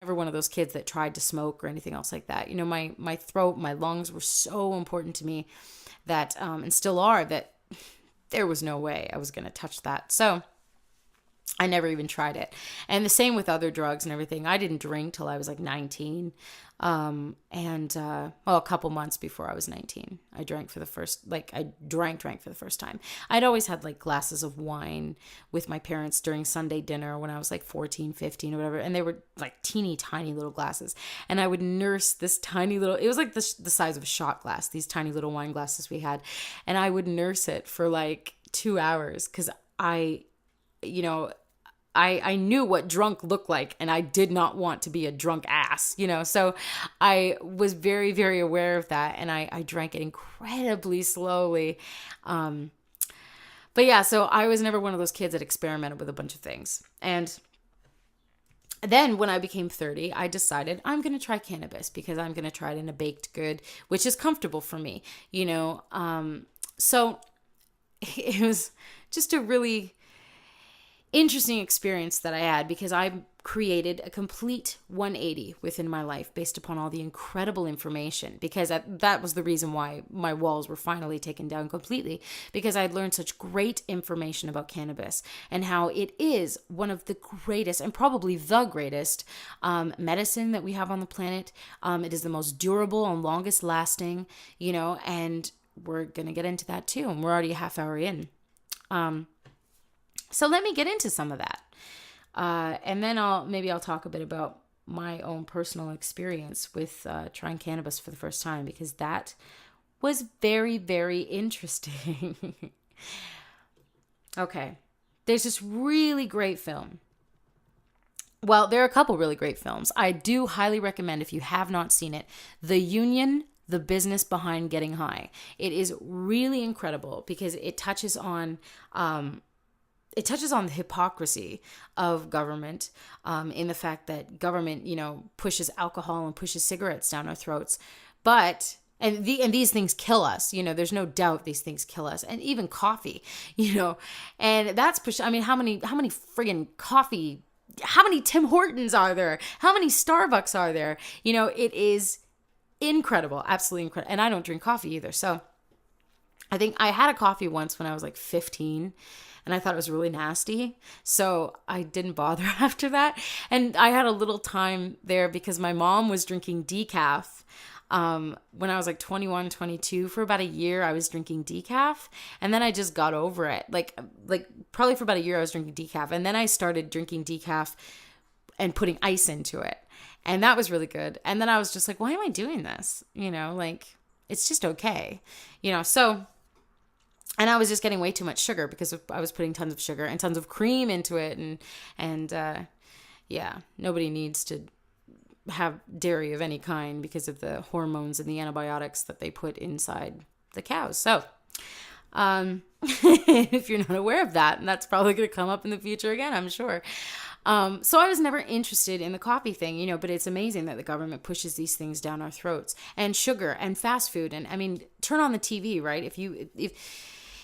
never one of those kids that tried to smoke or anything else like that. My throat, my lungs were so important to me that, and still are, that there was no way I was going to touch that. So I never even tried it. And the same with other drugs and everything. I didn't drink till I was like 19. A couple months before I was 19, I drank for the first, I drank for the first time. I'd always had like glasses of wine with my parents during Sunday dinner when I was like 14, 15 or whatever. And they were like teeny tiny little glasses. And I would nurse this tiny little, it was like the size of a shot glass, these tiny little wine glasses we had. And I would nurse it for like 2 hours because I knew what drunk looked like, and I did not want to be a drunk ass, so I was very, very aware of that, and I drank it incredibly slowly. But yeah, so I was never one of those kids that experimented with a bunch of things. And then when I became 30, I decided I'm going to try cannabis because I'm going to try it in a baked good, which is comfortable for me, So it was just a really interesting experience that I had because I created a complete 180 within my life based upon all the incredible information, because that was the reason why my walls were finally taken down completely, because I'd learned such great information about cannabis and how it is one of the greatest and probably the greatest medicine that we have on the planet. It is the most durable and longest lasting, and we're going to get into that too. And we're already a half hour in. So let me get into some of that. And then I'll talk a bit about my own personal experience with trying cannabis for the first time, because that was very, very interesting. Okay. There's this really great film. Well, there are a couple really great films. I do highly recommend, if you have not seen it, The Union, The Business Behind Getting High. It is really incredible because it touches on the hypocrisy of government, in the fact that government, pushes alcohol and pushes cigarettes down our throats. But, and these things kill us, there's no doubt these things kill us. And even coffee, and that's how many friggin' coffee, how many Tim Hortons are there? How many Starbucks are there? It is incredible, absolutely incredible. And I don't drink coffee either. So I think I had a coffee once when I was like 15. And I thought it was really nasty. So I didn't bother after that. And I had a little time there because my mom was drinking decaf. When I was like 21, 22, for about a year, I was drinking decaf. And then I just got over it. Like probably for about a year, I was drinking decaf. And then I started drinking decaf and putting ice into it. And that was really good. And then I was just like, why am I doing this? It's just okay. So... And I was just getting way too much sugar because I was putting tons of sugar and tons of cream into it. And nobody needs to have dairy of any kind because of the hormones and the antibiotics that they put inside the cows. So, if you're not aware of that, and that's probably going to come up in the future again, I'm sure. So I was never interested in the coffee thing, but it's amazing that the government pushes these things down our throats, and sugar and fast food. And turn on the TV, right?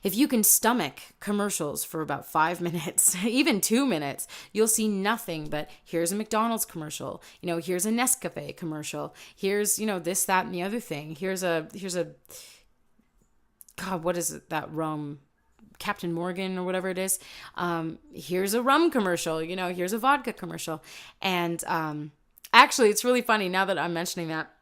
If you can stomach commercials for about 5 minutes, even 2 minutes, you'll see nothing but here's a McDonald's commercial, here's a Nescafe commercial, here's, this, that, and the other thing. Here's a, God, what is it? That rum, Captain Morgan or whatever it is. Here's a rum commercial, here's a vodka commercial. And actually, it's really funny now that I'm mentioning that.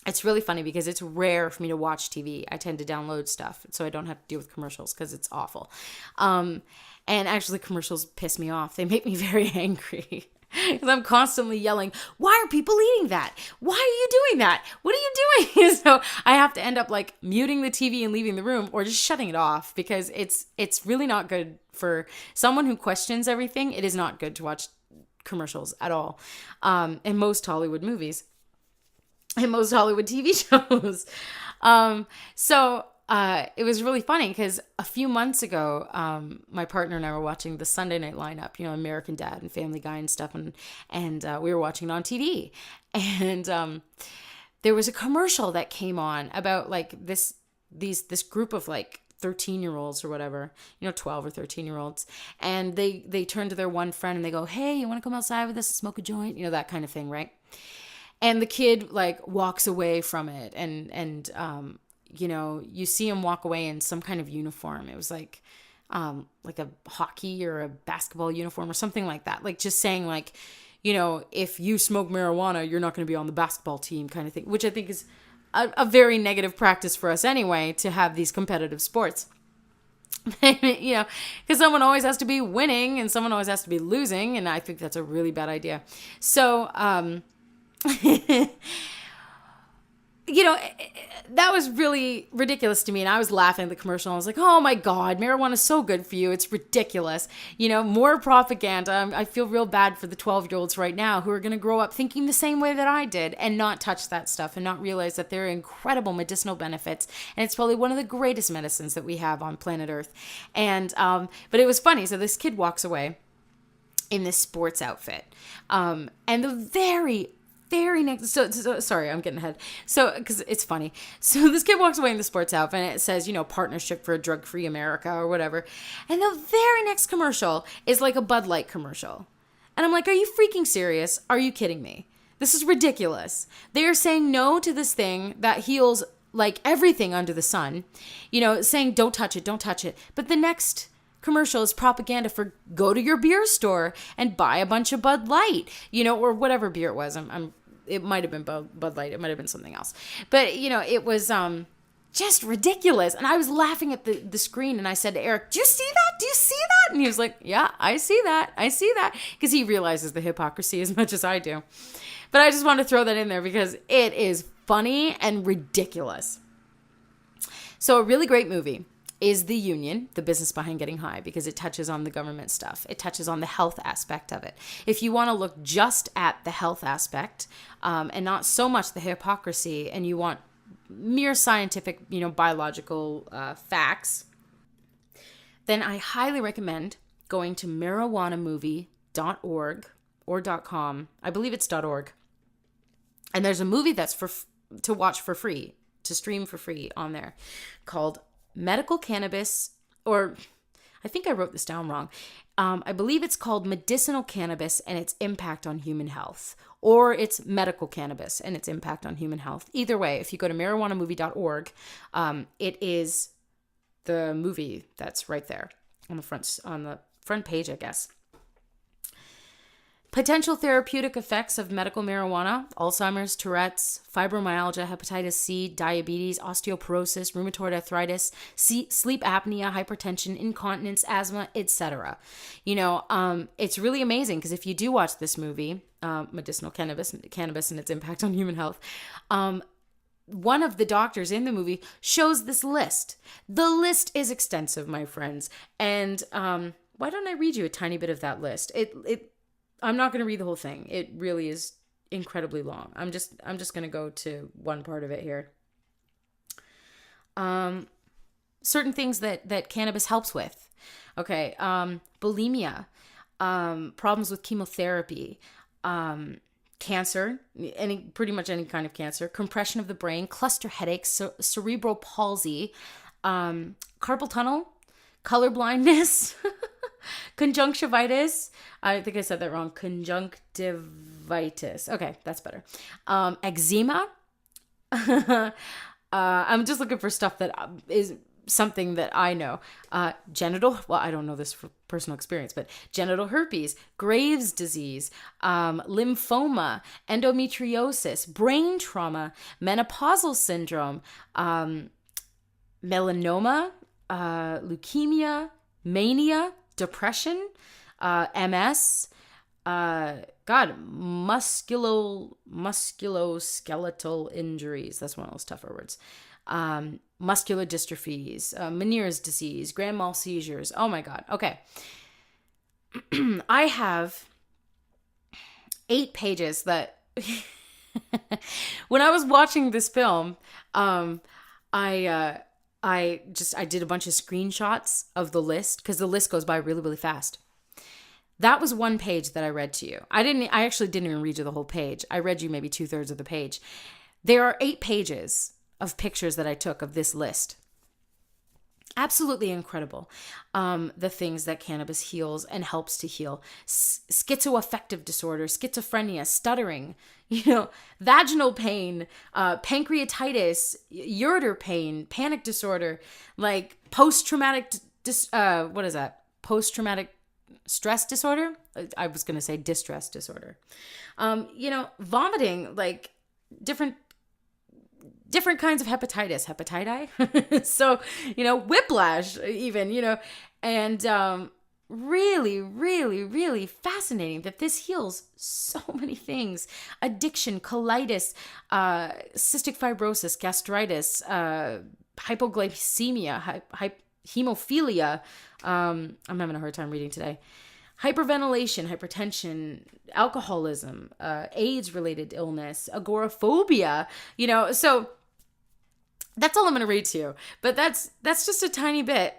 It's really funny because it's rare for me to watch TV. I tend to download stuff so I don't have to deal with commercials because it's awful. And actually, commercials piss me off. They make me very angry because I'm constantly yelling, why are people eating that? Why are you doing that? What are you doing? So I have to end up like muting the TV and leaving the room, or just shutting it off, because it's really not good for someone who questions everything. It is not good to watch commercials at all, in most Hollywood movies. In most Hollywood TV shows. So it was really funny because a few months ago, my partner and I were watching the Sunday night lineup, American Dad and Family Guy and stuff. And we were watching it on TV. And there was a commercial that came on about like this group of like 13-year-olds or whatever, 12 or 13-year-olds. And they turn to their one friend and they go, hey, you want to come outside with us and smoke a joint? That kind of thing, right? And the kid like walks away from it. And you see him walk away in some kind of uniform. It was like a hockey or a basketball uniform or something like that. Like just saying like, if you smoke marijuana, you're not going to be on the basketball team kind of thing, which I think is a very negative practice for us anyway, to have these competitive sports. Because someone always has to be winning and someone always has to be losing. And I think that's a really bad idea. So, that was really ridiculous to me. And I was laughing at the commercial. I was like, oh my God, marijuana is so good for you. It's ridiculous. More propaganda. I feel real bad for the 12-year-olds right now who are going to grow up thinking the same way that I did and not touch that stuff and not realize that there are incredible medicinal benefits. And it's probably one of the greatest medicines that we have on planet Earth. And, but it was funny. So this kid walks away in this sports outfit. And the very next, so sorry, I'm getting ahead. So, because it's funny. So this kid walks away in the sports outfit and it says, partnership for a drug-free America or whatever. And the very next commercial is like a Bud Light commercial. And I'm like, are you freaking serious? Are you kidding me? This is ridiculous. They are saying no to this thing that heals like everything under the sun, saying don't touch it, don't touch it. But the next commercial is propaganda for go to your beer store and buy a bunch of Bud Light, or whatever beer it was. It might have been Bud Light. It might have been something else. But, it was just ridiculous. And I was laughing at the screen and I said to Eric, do you see that? Do you see that? And he was like, yeah, I see that. I see that. Because he realizes the hypocrisy as much as I do. But I just want to throw that in there because it is funny and ridiculous. So a really great movie is The Union, The Business Behind Getting High, because it touches on the government stuff. It touches on the health aspect of it. If you want to look just at the health aspect and not so much the hypocrisy, and you want mere scientific, biological facts, then I highly recommend going to marijuanamovie.org or .com. I believe it's .org. And there's a movie that's to watch for free, to stream for free on there, called Medical Cannabis, or I think I wrote this down wrong. I believe it's called Medicinal Cannabis and its Impact on Human Health, or it's Medical Cannabis and its Impact on Human Health. Either way, if you go to marijuanamovie.org, it is the movie that's right there on the front page, I guess. Potential therapeutic effects of medical marijuana: Alzheimer's, Tourette's, fibromyalgia, hepatitis C, diabetes, osteoporosis, rheumatoid arthritis, sleep apnea, hypertension, incontinence, asthma, etc. It's really amazing because if you do watch this movie, Medicinal Cannabis and its Impact on Human Health, one of the doctors in the movie shows this list. The list is extensive, my friends. And why don't I read you a tiny bit of that list? I'm not going to read the whole thing. It really is incredibly long. I'm just going to go to one part of it here. Certain things that cannabis helps with. Okay. Bulimia, problems with chemotherapy, cancer, pretty much any kind of cancer, compression of the brain, cluster headaches, cerebral palsy, carpal tunnel, color blindness, conjunctivitis. I think I said that wrong. Conjunctivitis. Okay, that's better. Eczema. I'm just looking for stuff that is something that I know. Genital, well, I don't know this for personal experience, but genital herpes, Graves' disease, lymphoma, endometriosis, brain trauma, menopausal syndrome, melanoma, leukemia, mania, depression, MS, musculoskeletal injuries. That's one of those tougher words. Muscular dystrophies, Meniere's disease, grand mal seizures. Oh my God. Okay. I have 8 pages that when I was watching this film, I did a bunch of screenshots of the list because the list goes by really, really fast. That was one page that I read to you. I actually didn't even read you the whole page. I read you maybe 2/3 of the page. There are 8 pages of pictures that I took of this list. Absolutely incredible. The things that cannabis heals and helps to heal: schizoaffective disorder, schizophrenia, stuttering, vaginal pain, pancreatitis, ureter pain, panic disorder, like post-traumatic, what is that? Post-traumatic stress disorder? I was going to say distress disorder. Vomiting, like different kinds of hepatitis. So, whiplash even, and really, really, really fascinating that this heals so many things: addiction, colitis, cystic fibrosis, gastritis, hypoglycemia, hemophilia. I'm having a hard time reading today. Hyperventilation, hypertension, alcoholism, AIDS-related illness, agoraphobia, so that's all I'm going to read to you. But that's just a tiny bit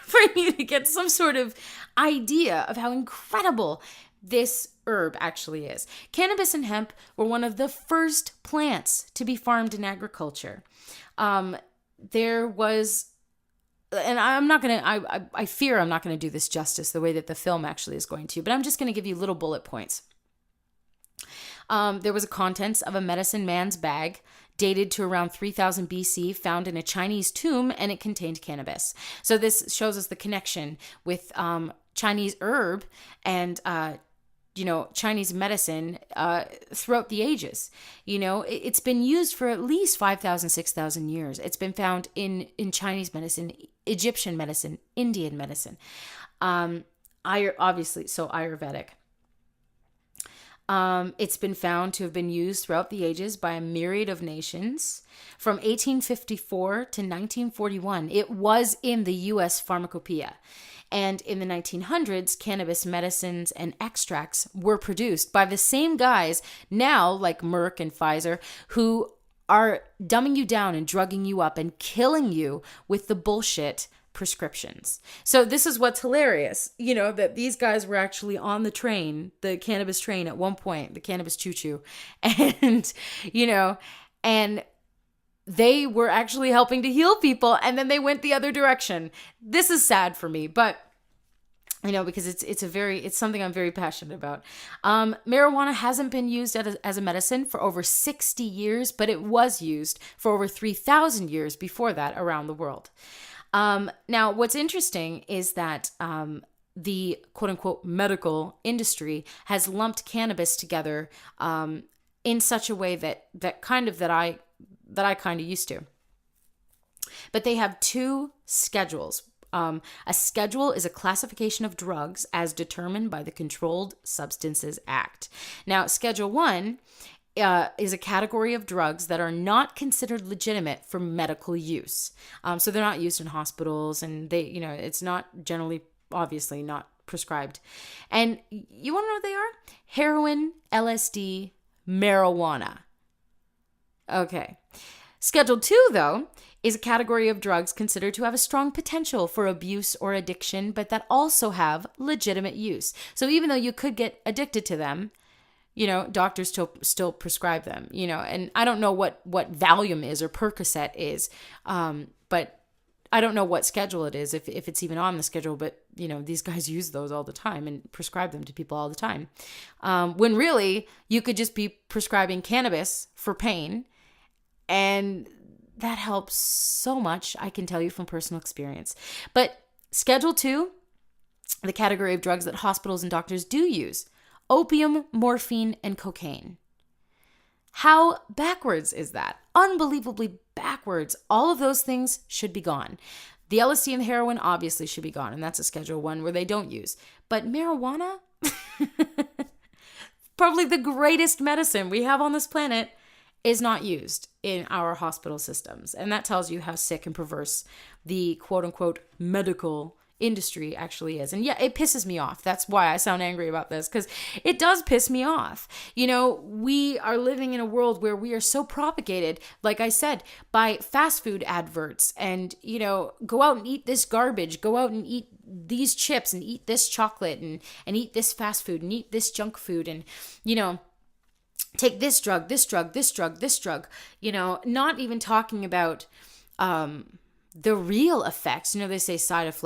for you to get some sort of idea of how incredible this herb actually is. Cannabis and hemp were one of the first plants to be farmed in agriculture. There was, and I'm not going to, I fear I'm not going to do this justice the way that the film actually is going to, but I'm just going to give you little bullet points. There was a contents of a medicine man's bag dated to around 3000 BC, found in a Chinese tomb, and it contained cannabis. So this shows us the connection with Chinese herb and Chinese medicine throughout the ages. It's been used for at least 5,000, 6,000 years. It's been found in Chinese medicine, Egyptian medicine, Indian medicine. Obviously, so Ayurvedic. It's been found to have been used throughout the ages by a myriad of nations. From 1854 to 1941, it was in the U.S. pharmacopoeia. And in the 1900s, cannabis medicines and extracts were produced by the same guys now, like Merck and Pfizer, who are dumbing you down and drugging you up and killing you with the bullshit prescriptions. So this is what's hilarious, that these guys were actually on the train, the cannabis train at one point, the cannabis choo-choo, and, and they were actually helping to heal people, and then they went the other direction. This is sad for me, but because it's something I'm very passionate about. Marijuana hasn't been used as a medicine for over 60 years, but it was used for over 3,000 years before that around the world. Now, what's interesting is that the quote-unquote medical industry has lumped cannabis together in such a way that I kind of used to. But they have two schedules. A schedule is a classification of drugs as determined by the Controlled Substances Act. Now, Schedule 1 is a category of drugs that are not considered legitimate for medical use. So they're not used in hospitals, and it's not generally, obviously, not prescribed. And you want to know what they are? Heroin, LSD, marijuana. Okay. Schedule 2, though, is a category of drugs considered to have a strong potential for abuse or addiction, but that also have legitimate use. So even though you could get addicted to them, doctors still prescribe them, and I don't know what Valium is or Percocet is, but I don't know what schedule it is, if it's even on the schedule, but, these guys use those all the time and prescribe them to people all the time. When really, you could just be prescribing cannabis for pain, and that helps so much, I can tell you from personal experience. But Schedule 2, the category of drugs that hospitals and doctors do use: opium, morphine, and cocaine. How backwards is that? Unbelievably backwards. All of those things should be gone. The LSD and the heroin obviously should be gone, and that's a Schedule 1 where they don't use. But marijuana? Probably the greatest medicine we have on this planet is not used in our hospital systems. And that tells you how sick and perverse the quote-unquote medical industry actually is. And yeah, it pisses me off. That's why I sound angry about this, because it does piss me off. We are living in a world where we are so propagated, like I said, by fast food adverts, and, go out and eat this garbage, go out and eat these chips, and eat this chocolate, and eat this fast food, and eat this junk food, and, take this drug, this drug, this drug, this drug, not even talking about the real effects, they say side effect